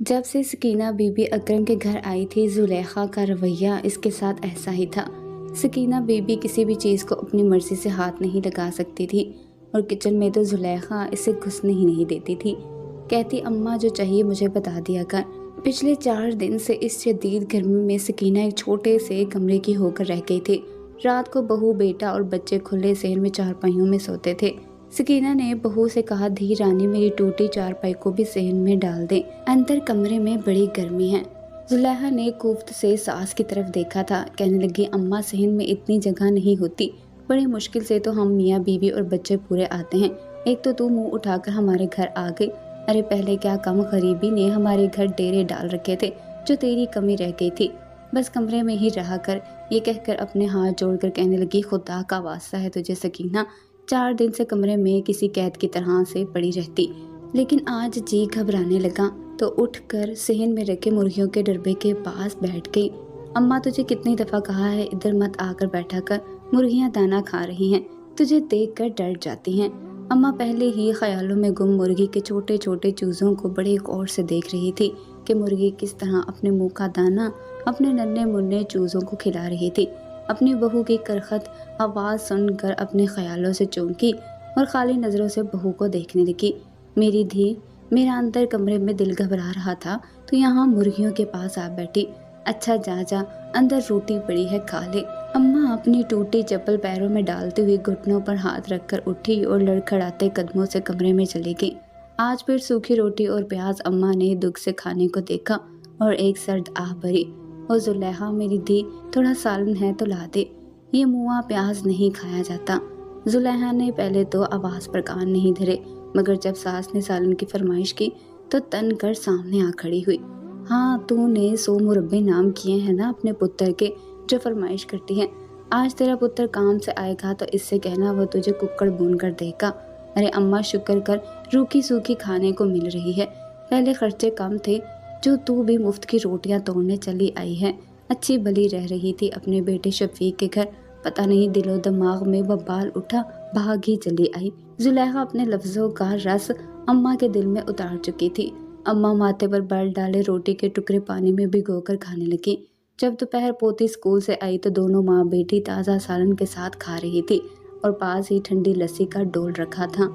جب سے Sakina be be اکرم کے گھر آئی تھی، زلیخا کا رویہ اس کے ساتھ ایسا ہی تھا۔ سکینہ بی بی کسی بھی چیز کو اپنی مرضی سے ہاتھ نہیں لگا سکتی تھی، اور کچن میں تو زلیخا اسے گھسنے ہی نہیں دیتی تھی۔ کہتی اماں جو چاہیے مجھے بتا دیا کر۔ پچھلے 4 دن سے اس شدید گرمی میں سکینہ ایک چھوٹے سے کمرے کی ہو کر رہ گئی تھی۔ رات کو بہو، بیٹا اور بچے کھلے صحن میں چارپائیوں میں سوتے تھے۔ سکینہ نے بہو سے کہا، دھی رانی میری ٹوٹی چارپائی کو بھی صحن میں ڈال دے، اندر کمرے میں بڑی گرمی ہے۔ زلیخا نے کوفت سے ساس کی طرف دیکھا تھا، کہنے لگی اماں صحن میں اتنی جگہ نہیں ہوتی، بڑی مشکل سے تو ہم میاں بیوی اور بچے پورے آتے ہیں، ایک تو منہ اٹھا کر ہمارے گھر آ گئی۔ ارے پہلے کیا کم غریبی نے ہمارے گھر ڈیرے ڈال رکھے تھے جو تیری کمی رہ گئی تھی، بس کمرے میں ہی رہا کر۔ یہ کہہ کر اپنے ہاتھ جوڑ کر کہنے لگی، خدا کا واسطہ ہے تجھے سکینہ، 4 دن سے کمرے میں کسی قید کی طرح سے پڑی رہتی۔ لیکن آج جی گھبرانے لگا تو اٹھ کر صحن میں رکھے مرغیوں کے ڈربے کے پاس بیٹھ گئی۔ اماں تجھے کتنی دفعہ کہا ہے ادھر مت آ کر بیٹھا کر، مرغیاں دانہ کھا رہی ہیں، تجھے دیکھ کر ڈر جاتی ہیں۔ اماں پہلے ہی خیالوں میں گم مرغی کے چھوٹے چھوٹے چوزوں کو بڑے غور سے دیکھ رہی تھی کہ مرغی کس طرح اپنے منہ کا دانہ اپنے ننھے منھے چوزوں کو کھلا رہی تھی۔ اپنی بہو کی کرخت آواز سن کر اپنے خیالوں سے چونکی اور خالی نظروں سے بہو کو دیکھنے لگی۔ میری دھی، میرا اندر کمرے میں دل گھبرا رہا تھا تو یہاں مرغیوں کے پاس آ بیٹھی۔ اچھا جا اندر روٹی پڑی ہے کھا لے۔ اماں اپنی ٹوٹی چپل پیروں میں ڈالتے ہوئے گھٹنوں پر ہاتھ رکھ کر اٹھی اور لڑکھڑاتے قدموں سے کمرے میں چلی گئی۔ آج پھر سوکھی روٹی اور پیاز اماں نے دکھ سے کھانے کو دیکھا اور ایک سرد آہ بھری۔ اور زلیخا میری دھی، تھوڑا سالن ہے تو لا دے، یہ موا پیاز نہیں کھایا جاتا۔ زلیخا نے پہلے تو آواز پر کان نہیں دھرے، مگر جب ساس نے سالن کی فرمائش کی تو تن کر سامنے آ کھڑی ہوئی۔ ہاں، تو نے 100 مربے نام کیے ہیں نا اپنے پتر کے جو فرمائش کرتی ہے، آج تیرا پتر کام سے آئے گا تو اس سے کہنا وہ تجھے ککڑ بون کر دے گا۔ ارے اماں شکر کر، روکھی سوکھی کھانے کو مل رہی ہے، پہلے خرچے کم تھے جو تو بھی مفت کی روٹیاں توڑنے چلی آئی ہے۔ اچھی بھلی رہ رہی تھی اپنے بیٹے شفیق کے گھر، پتہ نہیں دل و دماغ میں وبال اٹھا، بھاگ ہی چلی آئی۔ زلیخا اپنے لفظوں کا رس اماں کے دل میں اتار چکی تھی۔ اماں ماتھے پر بل ڈالے روٹی کے ٹکڑے پانی میں بھگو کر کھانے لگی۔ جب دوپہر پوتی اسکول سے آئی تو دونوں ماں بیٹی تازہ سالن کے ساتھ کھا رہی تھی اور پاس ہی ٹھنڈی لسی کا ڈول رکھا تھا۔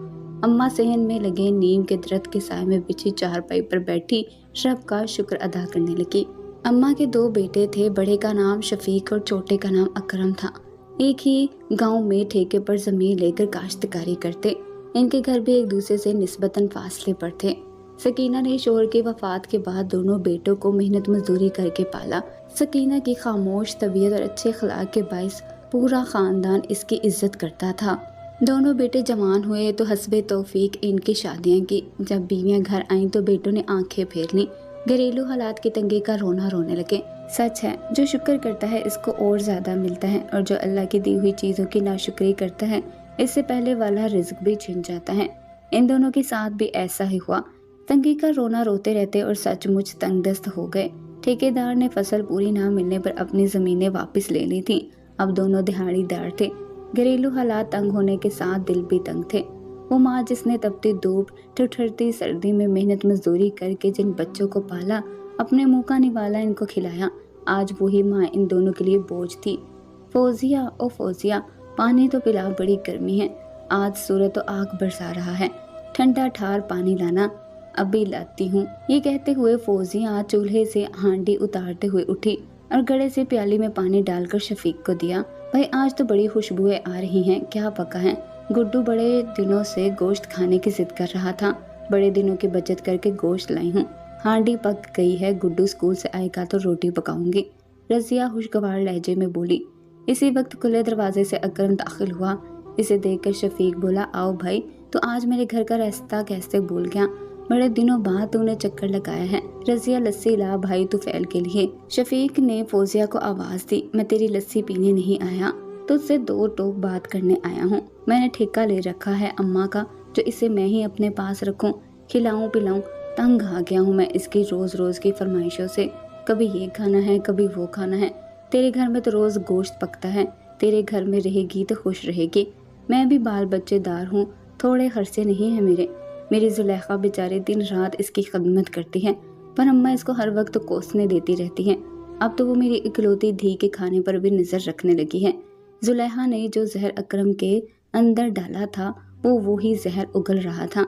اماں صحن میں لگے نیم کے درخت کے سائے میں بچھی چارپائی پر بیٹھی رب کا شکر ادا کرنے لگی۔ اماں کے 2 بیٹے تھے، بڑے کا نام شفیق اور چھوٹے کا نام اکرم تھا۔ ایک ہی گاؤں میں ٹھیکے پر زمین لے کر کاشتکاری کرتے۔ ان کے گھر بھی ایک دوسرے سے نسبتاً فاصلے پر تھے۔ سکینہ نے شوہر کی وفات کے بعد دونوں بیٹوں کو محنت مزدوری کر کے پالا۔ سکینہ کی خاموش طبیعت اور اچھے اخلاق کے باعث پورا خاندان اس کی عزت کرتا تھا۔ دونوں بیٹے جوان ہوئے تو حسب توفیق ان کی شادیاں کی۔ جب بیویاں گھر آئیں تو بیٹوں نے آنکھیں پھیر لیں، گھریلو حالات کی تنگی کا رونا رونے لگے۔ سچ ہے، جو شکر کرتا ہے اس کو اور زیادہ ملتا ہے، اور جو اللہ کی دی ہوئی چیزوں کی ناشکری کرتا ہے اس سے پہلے والا رزق بھی چھن جاتا ہے۔ ان دونوں کے ساتھ بھی ایسا ہی ہوا، تنگی کا رونا روتے رہتے اور سچ مچ تنگ دست ہو گئے۔ ٹھیکیدار نے فصل پوری نہ ملنے پر اپنی زمینیں واپس لے لی تھیں۔ اب دونوں دہاڑی دار تھے، گھریلو حالات تنگ ہونے کے ساتھ دل بھی تنگ تھے۔ وہ ماں جس نے تپتی دھوپ ٹھٹھرتی سردی میں محنت مزدوری کر کے جن بچوں کو پالا، اپنے منہ کا نوالا ان کو کھلایا، آج وہی ماں ان دونوں کے لیے بوجھ تھی۔ فوزیہ او فوزیہ، پانی تو پلا، بڑی گرمی ہے، آج سورج تو آگ برسا رہا ہے، ٹھنڈا ٹھار پانی لانا، ابھی لاتی ہوں۔ یہ کہتے ہوئے فوزیہ چولہے سے ہانڈی اتارتے ہوئے اٹھی اور گڑے سے پیالی میں پانی ڈال کر شفیق کو دیا۔ بھائی آج تو بڑی خوشبوئیں آ رہی ہیں، کیا پکا ہے؟ گڈو بڑے دنوں سے گوشت کھانے کی ضد کر رہا تھا، بڑے دنوں کی بچت کر کے گوشت لائی ہوں، ہانڈی پک گئی ہے، گڈو اسکول سے آئے گا تو روٹی پکاؤں گی، رضیہ خوشگوار لہجے میں بولی۔ اسی وقت کھلے دروازے سے اکرم داخل ہوا، اسے دیکھ کر شفیق بولا، آؤ بھائی، تو آج میرے گھر کا راستہ کیسے بھول گیا؟ بڑے دنوں بعد تو نے چکر لگایا ہے، رضیہ لسی لا بھائی طفیل کے لیے۔ شفیق نے فوزیہ کو آواز دی، میں تیری لسی پینے نہیں آیا، تجھ سے 2 ٹوک بات کرنے آیا ہوں۔ میں نے ٹھیکہ لے رکھا ہے اماں کا، جو اسے میں ہی اپنے پاس رکھوں، کھلاؤں پلاؤں، تنگ آ گیا ہوں میں اس کی روز روز کی فرمائشوں سے، کبھی یہ کھانا ہے کبھی وہ کھانا ہے، تیرے گھر میں تو روز گوشت پکتا ہے، تیرے گھر میں رہے گی تو خوش رہے گی، میں بھی بال بچے دار ہوں، تھوڑے خرچے نہیں ہیں میری زلیخا بیچاری دن رات اس کی خدمت کرتی ہے، पर अम्मा इसको हर वक्त कोसने देती रहती हैं। अब तो वो मेरी इकलौती धी के खाने पर भी नज़र रखने लगी है। जुलेखा ने जो जहर अकरम के अंदर डाला था वो ही जहर उगल रहा था।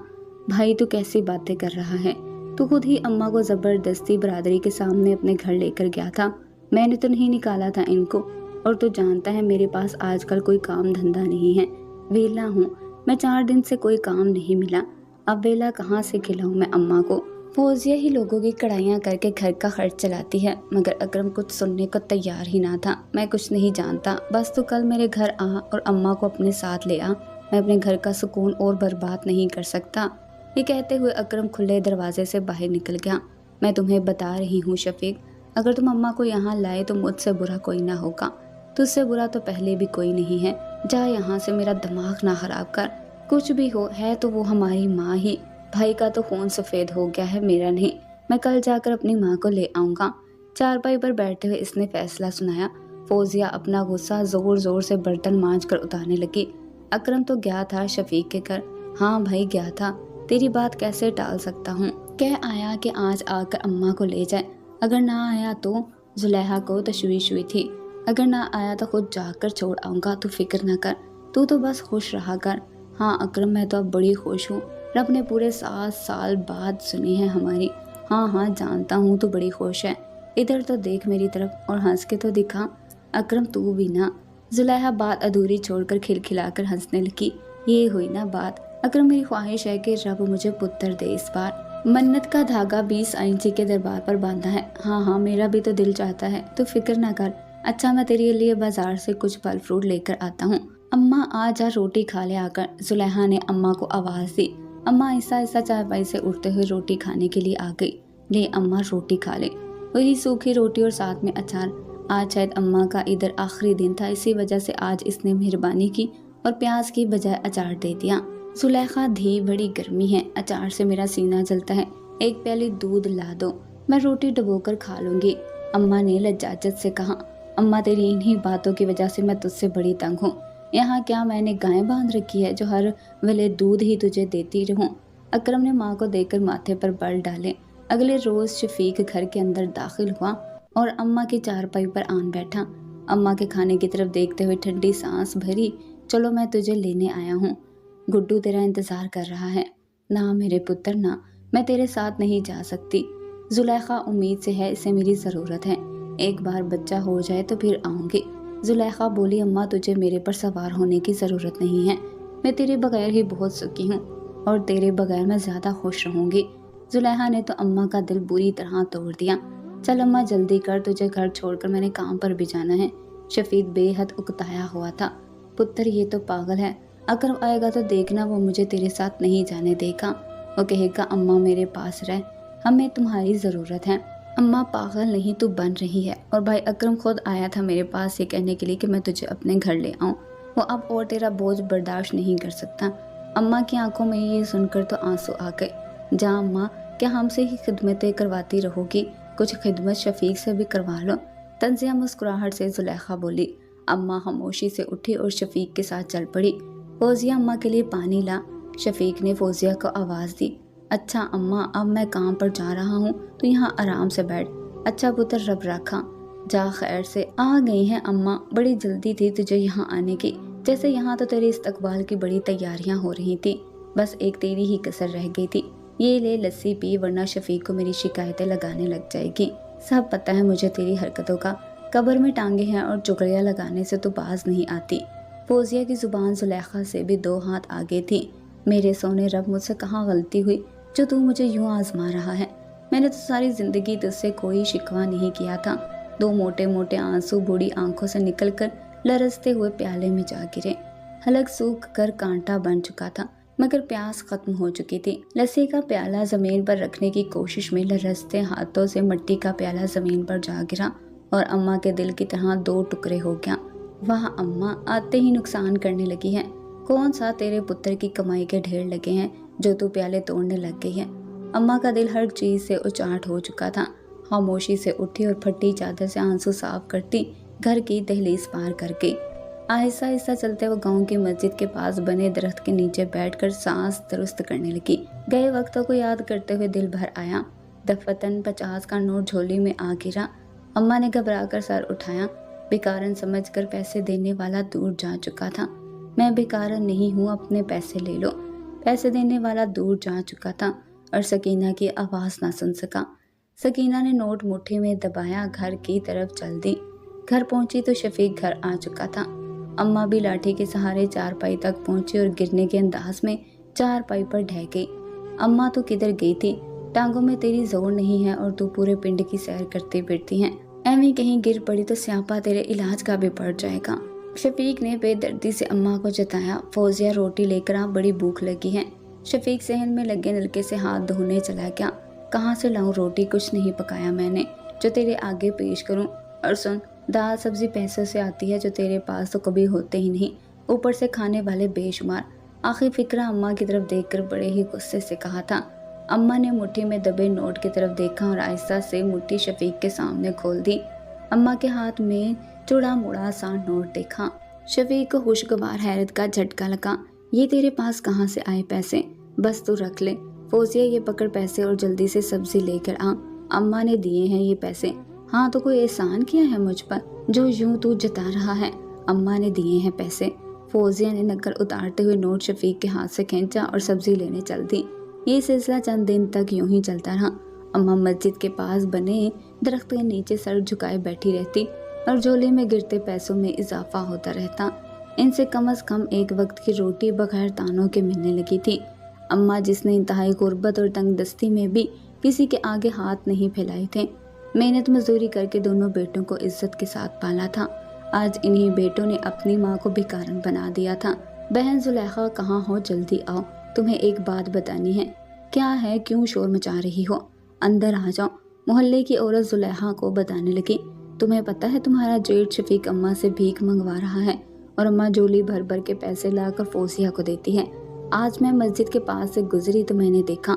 भाई तू कैसी बातें कर रहा है? तू खुद ही अम्मा को ज़बरदस्ती बरादरी के सामने अपने घर लेकर गया था। मैंने तो नहीं निकाला था इनको। और तू जानता है मेरे पास आजकल कोई काम धंधा नहीं है, वेला हूँ मैं। 4 दिन से कोई काम नहीं मिला। अब वेला कहाँ से खिलाऊं मैं अम्मा को? फौजिया ही लोगों की कढ़ाइयाँ करके घर का खर्च चलाती है। मगर अकरम कुछ सुनने को तैयार ही ना था। मैं कुछ नहीं जानता, बस तू कल मेरे घर आ और अम्मा को अपने साथ ले आ। मैं अपने घर का सुकून और बर्बाद नहीं कर सकता। ये कहते हुए अकरम खुले दरवाजे से बाहर निकल गया। मैं तुम्हें बता रही हूँ शफीक, अगर तुम अम्मा को यहाँ लाए तो मुझसे बुरा कोई ना होगा। तुझसे बुरा तो पहले भी कोई नहीं है। जा यहाँ से, मेरा दिमाग ना खराब कर। कुछ भी हो है तो वो हमारी माँ ही। भाई का तो खून सफ़ेद हो गया है, मेरा नहीं। मैं कल जाकर अपनी माँ को ले आऊँगा। चारपाई पर बैठते हुए इसने फैसला सुनाया। फौजिया अपना गुस्सा ज़ोर ज़ोर से बर्तन मांज कर उतारने लगी। अकरम तो गया था शफीक के घर। हाँ भाई गया था, तेरी बात कैसे टाल सकता हूँ। कह आया कि आज आकर अम्मा को ले जाए। अगर ना आया तो? जुलेखा को तशवीश हुई थी। अगर ना आया तो खुद जाकर छोड़ आऊँगा, तू फिक्र ना कर। तू तो बस खुश रहा कर। हाँ अकरम, मैं तो अब बड़ी खुश हूँ। रब ने पूरे 7 साल बाद सुनी है हमारी। हाँ जानता हूँ तू बड़ी खुश है। इधर तो देख मेरी तरफ और हंस के तो दिखा। अकरम तू भी ना। जुलेखा बात अधूरी छोड़कर खिलखिलाकर हंसने लगी। ये हुई ना बात। अकरम, मेरी ख्वाहिश है कि रब मुझे पुत्र दे इस बार। मन्नत का धागा 20 इंची के दरबार पर बांधा है। हाँ मेरा भी तो दिल चाहता है, तू फिक्र ना कर। अच्छा मैं तेरे लिए बाजार से कुछ फल फ्रूट लेकर आता हूँ। अम्मा आ जा, रोटी खा ले आकर। जुलेखा ने अम्मा को आवाज़ दी। अम्मा आहिस्ता आहिस्ता चारपाई से उठते हुए रोटी खाने के लिए आ गई। ले अम्मा रोटी खा ले। वही सूखी रोटी और साथ में अचार। आज शायद अम्मा का इधर आखिरी दिन था, इसी वजह से आज इसने मेहरबानी की और प्याज की बजाय अचार दे दिया। जुलेखा धी, बड़ी गर्मी है, अचार से मेरा सीना जलता है। एक प्याली दूध ला दो, मैं रोटी डुबोकर खा लूंगी। अम्मा ने लज्जाजत से कहा। अम्मा तेरी इन्हीं बातों की वजह से मैं तुझसे बड़ी तंग हूँ। यहाँ क्या मैंने गाय बांध रखी है जो हर वेले दूध ही तुझे देती रहूं? अकरम ने माँ को देखकर माथे पर बल डाले। अगले रोज शफीक घर के अंदर दाखिल हुआ और अम्मा की चारपाई पर आन बैठा। अम्मा के खाने की तरफ देखते हुए ठंडी सांस भरी। चलो मैं तुझे लेने आया हूँ, गुड्डू तेरा इंतजार कर रहा है। ना मेरे पुत्र ना, मैं तेरे साथ नहीं जा सकती। जुलेखा उम्मीद से है, इसे मेरी ज़रूरत है। एक बार बच्चा हो जाए तो फिर आऊँगी। जुलेखा बोली, अम्मा तुझे मेरे पर सवार होने की ज़रूरत नहीं है। मैं तेरे बगैर ही बहुत सुखी हूँ और तेरे बगैर मैं ज़्यादा खुश रहूँगी। जुलेखा ने तो अम्मा का दिल बुरी तरह तोड़ दिया। चल अम्मा जल्दी कर, तुझे घर छोड़कर मैंने काम पर भी जाना है। शफीक बेहद उकताया हुआ था। पुत्र ये तो पागल है, अकरम आएगा तो देखना वो मुझे तेरे साथ नहीं जाने देगा। वो कहेगा अम्मा मेरे पास रह, हमें तुम्हारी ज़रूरत है। अम्मा पागल नहीं, तू बन रही है। और भाई अकरम खुद आया था मेरे पास ये कहने के लिए कि मैं तुझे अपने घर ले आऊँ। वो अब और तेरा बोझ बर्दाश्त नहीं कर सकता। अम्मा की आंखों में ये सुनकर तो आंसू आ गए। जा अम्मा, क्या हमसे ही खिदमतें करवाती रहोगी? कुछ खिदमत शफीक से भी करवा लो। तंजिया मुस्कुराहट से जुलेखा बोली। अम्मा खामोशी से उठी और शफीक के साथ चल पड़ी। फौजिया अम्मा के लिए पानी ला। शफीक ने फौजिया को आवाज़ दी। अच्छा अम्मा, अब मैं काम पर जा रहा हूँ तो यहाँ आराम से बैठ। अच्छा पुत्र, रब रखा। जा खैर से। आ गई हैं अम्मा, बड़ी जल्दी थी तुझे यहाँ आने की। जैसे यहाँ तो तेरे इस्तकबाल की बड़ी तैयारियाँ हो रही थी, बस एक तेरी ही कसर रह गई थी। ये ले लस्सी पी, वरना शफीक को मेरी शिकायतें लगाने लग जाएगी। सब पता है मुझे तेरी हरकतों का। कब्र में टांगे हैं और चुगलियाँ लगाने से तो बाज नहीं आती। फौजिया की जुबान जुलेखा से भी 2 हाथ आगे थी। मेरे सोने रब, मुझसे कहाँ गलती हुई जो तू मुझे यूं आजमा रहा है? मैंने तो सारी जिंदगी तुझसे कोई शिकवा नहीं किया था। 2 मोटे मोटे आंसू बूढ़ी आंखों से निकलकर लरसते हुए प्याले में जा गिरे। हलक सूख कर कांटा बन चुका था, मगर प्यास खत्म हो चुकी थी। लस्सी का प्याला जमीन पर रखने की कोशिश में लरसते हाथों से मिट्टी का प्याला जमीन पर जा गिरा और अम्मा के दिल की तरह 2 टुकड़े हो गया। वाह अम्मा, आते ही नुकसान करने लगी है। कौन सा तेरे पुत्र की कमाई के ढेर लगे हैं जो तू प्याले तोड़ने लग गई है? अम्मा का दिल हर चीज़ से उचाट हो चुका था। खामोशी से उठी और फटी चादर से आंसू साफ करती घर की दहलीज पार करके आहिस्ता आहिस्ता चलते हुए गांव की मस्जिद के पास बने दरख्त के नीचे बैठकर सांस दुरुस्त करने लगी। गए वक्तों को याद करते हुए दिल भर आया। दफतन 50 का नोट झोली में आ गिरा। अम्मा ने घबरा कर सर उठाया। बेकारन समझकर पैसे देने वाला दूर जा चुका था। मैं बेकारन नहीं हूँ, अपने पैसे ले लो। पैसे देने वाला दूर जा चुका था और सकीना की आवाज़ ना सुन सका। सकीना ने नोट मुट्ठी में दबाया, घर की तरफ चल दी। घर पहुंची तो शफीक घर आ चुका था। अम्मा भी लाठी के सहारे चारपाई तक पहुंची और गिरने के अंदाज में चारपाई पर ढह गई। अम्मा तो किधर गई थी? टांगों में तेरी जोर नहीं है और तू पूरे पिंड की सैर करती फिरती है। एवं कहीं गिर पड़ी तो स्यापा तेरे इलाज का भी पड़ जाएगा। शफीक ने बेदर्दी से अम्मा को जताया। फौजिया रोटी लेकर आ, बड़ी भूख लगी है। शफीक सहन में लगे नलके से हाथ धोने चला गया। कहाँ से लाऊं रोटी? कुछ नहीं पकाया मैंने जो तेरे आगे पेश करूं। और सुन, दाल सब्जी पैसों से आती है जो तेरे पास तो कभी होते ही नहीं, ऊपर से खाने वाले बेशुमार। आखिर फिक्रा अम्मा की तरफ देखकर बड़े ही गुस्से से कहा था। अम्मा ने मुट्ठी में दबे नोट की तरफ देखा और आहिस्ता से मुट्ठी शफीक के सामने खोल दी। अम्मा के हाथ में चूड़ा मुड़ा सा नोट देखा। शफीक को खुशगवार हैरत का झटका लगा। ये तेरे पास कहाँ से आए पैसे? बस तू रख ले। फौजिया, ये पकड़ पैसे और जल्दी से सब्जी लेकर आ। अम्मा ने दिए हैं ये पैसे। हाँ, तो कोई एहसान किया है मुझ पर जो यूं तू जता रहा है? अम्मा ने दिए हैं पैसे। फौजिया ने नकल उतारते हुए नोट शफीक के हाथ से खींचा और सब्जी लेने चल दी। ये सिलसिला चंद दिन तक यूं ही चलता रहा। अम्मा मस्जिद के पास बने दरख्त के नीचे सर झुकाए बैठी रहती और झोले में गिरते पैसों में इजाफा होता रहता। इनसे कम से कम एक वक्त की रोटी बगैर तानों के मिलने लगी थी। अम्मा, जिसने इंतहाई गुर्बत और तंगदस्ती में भी किसी के आगे हाथ नहीं फैलाए थे, मेहनत मजदूरी करके दोनों बेटों को इज्जत के साथ पाला था, आज इन्हीं बेटों ने अपनी माँ को भिखारन बना दिया था। बहन जुलेखा, कहाँ हो? जल्दी आओ, तुम्हें एक बात बतानी है। क्या है? क्यों शोर मचा रही हो? अंदर आ जाओ। मोहल्ले की औरत जुलेखा को बताने लगी। तुम्हें पता है तुम्हारा जेठ शफीक अम्मा से भीख मंगवा रहा है और अम्मा झोली भर भर के पैसे लाकर फौजिया को देती है। आज मैं मस्जिद के पास से गुजरी तो मैंने देखा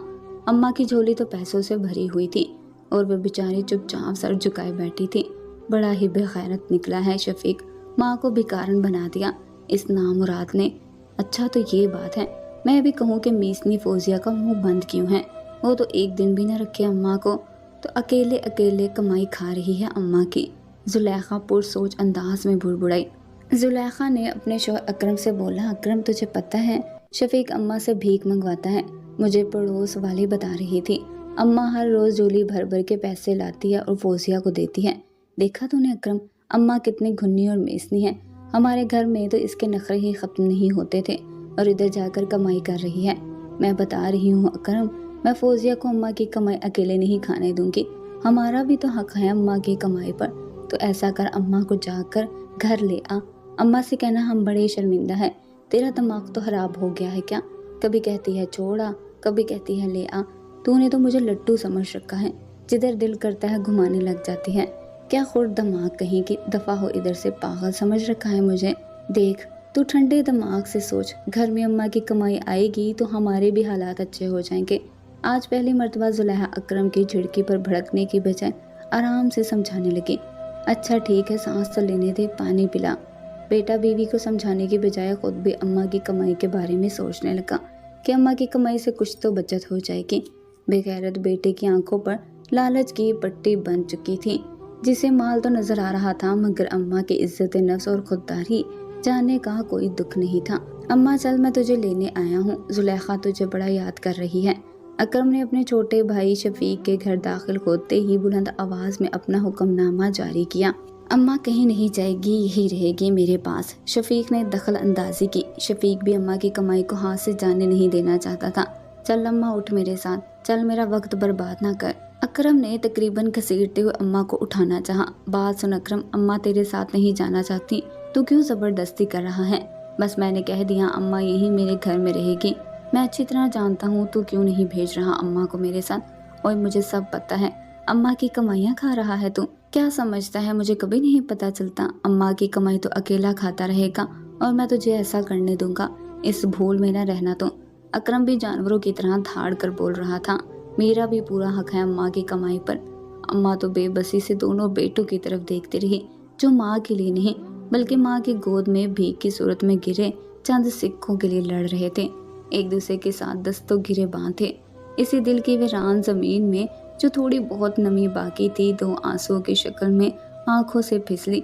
अम्मा की झोली तो पैसों से भरी हुई थी और वह बेचारी चुपचाप सर झुकाए बैठी थी। बड़ा ही बेगैरत निकला है शफीक, माँ को भिखारन बना दिया इस नामुराद ने। अच्छा तो ये बात है, मैं भी कहूँ कि मीसनी फौजिया का मुंह बंद क्यों है? वो तो एक दिन भी न रखे अम्मा को, तो अकेले अकेले कमाई खा रही है अम्मा की। जुलेखा पुरसोच अंदाज में बुड़बुड़ाई। जुलेखा ने अपने शौहर अकरम से बोला, अकरम तुझे पता है शफीक अम्मा से भीख मंगवाता है? मुझे पड़ोस वाली बता रही थी। अम्मा हर रोज झोली भर भर के पैसे लाती है और फौजिया को देती है। देखा तूने अकरम, अम्मा कितनी घुन्नी और मेसनी है। हमारे घर में तो इसके नखरे ही खत्म नहीं होते थे और इधर जाकर कमाई कर रही है। मैं बता रही हूँ अकरम, मैं फौजिया को अम्मा की कमाई अकेले नहीं खाने दूंगी। हमारा भी तो हक है अम्मा की कमाई पर। तो ऐसा कर, अम्मा को जाकर घर ले आ। अम्मा से कहना हम बड़े शर्मिंदा है। तेरा दिमाग तो खराब हो गया है क्या? कभी कहती है छोड़ा, कभी कहती है ले आ। तूने तो मुझे लट्टू समझ रखा है, जिधर दिल करता है घुमाने लग जाती है। क्या खुद दिमाग कहीं की, दफा हो इधर से, पागल समझ रखा है मुझे। देख तू ठंडे दिमाग से सोच, घर में अम्मा की कमाई आएगी तो हमारे भी हालात अच्छे हो जाएंगे। आज पहली मर्तबा जुलेखा अकरम की झिड़की पर भड़कने की बजाय आराम से समझाने लगी। अच्छा ठीक है, सांस तो लेने दे, पानी पिला। बेटा बीवी को समझाने की बजाय खुद भी अम्मा की कमाई के बारे में सोचने लगा कि अम्मा की कमाई से कुछ तो बचत हो जाएगी। बेगैरत बेटे की आंखों पर लालच की पट्टी बन चुकी थी, जिसे माल तो नजर आ रहा था मगर अम्मा की इज्जत नफ्स और खुददारी जाने का कोई दुख नहीं था। अम्मा चल, मैं तुझे लेने आया हूँ, जुलेखा तुझे बड़ा याद कर रही है। अकरम ने अपने छोटे भाई शफीक के घर दाखिल होते ही बुलंद आवाज में अपना हुक्मनामा जारी किया। अम्मा कहीं नहीं जाएगी, यही रहेगी मेरे पास। शफीक ने दखल अंदाजी की। शफीक भी अम्मा की कमाई को हाथ से जाने नहीं देना चाहता था। चल अम्मा उठ मेरे साथ, चल मेरा वक्त बर्बाद ना कर। अकरम ने तकरीबन घसीटते हुए अम्मा को उठाना चाहा। बात सुन अकरम, अम्मा तेरे साथ नहीं जाना चाहती, तू क्यों जबरदस्ती कर रहा है? बस मैंने कह दिया अम्मा यही मेरे घर में रहेगी। मैं अच्छी तरह जानता हूँ तू क्यों नहीं भेज रहा अम्मा को मेरे साथ। और मुझे सब पता है, अम्मा की कमाइयाँ खा रहा है तू। क्या समझता है मुझे कभी नहीं पता चलता? अम्मा की कमाई तो अकेला खाता रहेगा और मैं तुझे ऐसा करने दूंगा, इस भूल में न रहना तू। अकरम भी जानवरों की तरह धाड़ कर बोल रहा था। मेरा भी पूरा हक है अम्मा की कमाई पर। अम्मा तो बेबसी से दोनों बेटों की तरफ देखती रही, जो माँ के लिए नहीं बल्कि माँ की गोद में भीख की सूरत में गिरे चंद सिक्कों के लिए लड़ रहे थे। एक दूसरे के साथ दस्तों गिरे बांध थे। इसी दिल की वीरान जमीन में جو تھوڑی بہت نمی باقی تھی 2 آنسوؤں کی شکل میں آنکھوں سے پھسلی،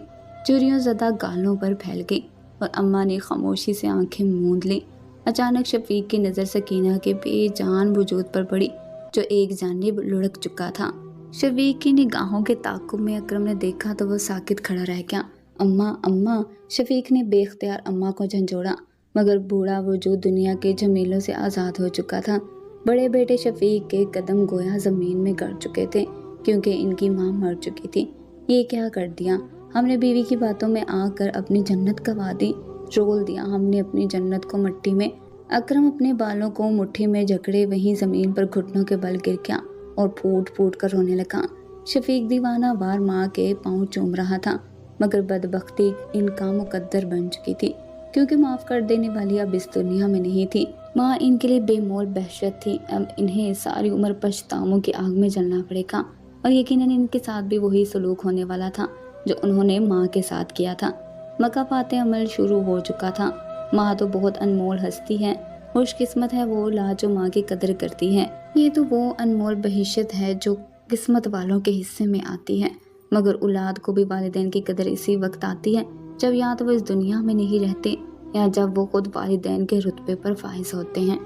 چوریوں زدہ گالوں پر پھیل گئی اور اماں نے خاموشی سے آنکھیں موند لیں۔ اچانک شفیق کی نظر سکینہ کے بے جان وجود پر پڑی جو ایک جانب لڑک چکا تھا۔ شفیق کی نگاہوں کے تعاقب میں اکرم نے دیکھا تو وہ ساکت کھڑا رہ گیا۔ اماں اماں، شفیق نے بے اختیار اماں کو جھنجھوڑا، مگر بوڑھا وجود دنیا کے جھمیلوں سے آزاد ہو چکا تھا۔ بڑے بیٹے شفیق کے قدم گویا زمین میں گڑ چکے تھے کیونکہ ان کی ماں مر چکی تھی۔ یہ کیا کر دیا ہم نے، بیوی کی باتوں میں آ کر اپنی جنت گنوا دی، رول دیا ہم نے اپنی جنت کو مٹی میں۔ اکرم اپنے بالوں کو مٹھی میں جکڑے وہیں زمین پر گھٹنوں کے بل گر گیا اور پھوٹ پھوٹ کر رونے لگا۔ شفیق دیوانہ وار ماں کے پاؤں چوم رہا تھا، مگر بدبختی ان کا مقدر بن چکی تھی کیونکہ معاف کر دینے والی اب اس دنیا میں نہیں تھی۔ ماں ان کے لیے بے مول وحشت تھی، اب انہیں ساری عمر پچھتاووں کی آگ میں جلنا پڑے گا، اور یقیناً ان کے ساتھ بھی وہی سلوک ہونے والا تھا جو انہوں نے ماں کے ساتھ کیا تھا۔ مکافات عمل شروع ہو چکا تھا۔ ماں تو بہت انمول ہستی ہے، خوش قسمت ہے وہ اولاد جو ماں کی قدر کرتی ہے۔ یہ تو وہ انمول بہشت ہے جو قسمت والوں کے حصے میں آتی ہے، مگر اولاد کو بھی والدین کی قدر اسی وقت آتی ہے جب یا تو وہ اس دنیا میں نہیں رہتے یا جب وہ خود والدین کے رتبے پر فائز ہوتے ہیں۔